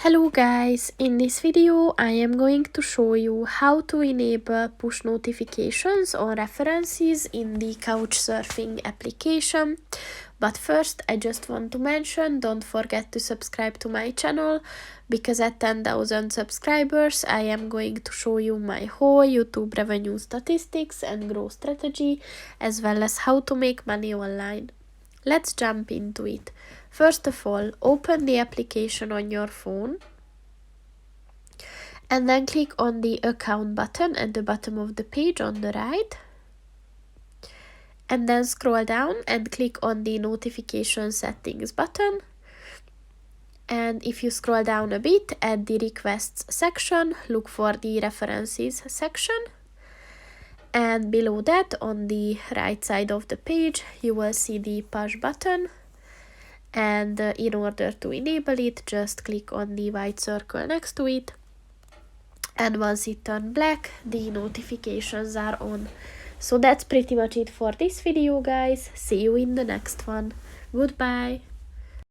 Hello guys, in this video I am going to show you how to enable push notifications on references in the Couchsurfing application. But first I just want to mention, don't forget to subscribe to my channel, because at 10,000 subscribers I am going to show you my whole YouTube revenue statistics and growth strategy, as well as how to make money online. Let's jump into it. First of all, open the application on your phone and then click on the account button at the bottom of the page on the right. And then scroll down and click on the notification settings button. And if you scroll down a bit at the requests section, look for the references section. And below that, on the right side of the page, you will see the push button. And in order to enable it, just click on the white circle next to it. And once it turns black, the notifications are on. So that's pretty much it for this video, guys. See you in the next one. Goodbye.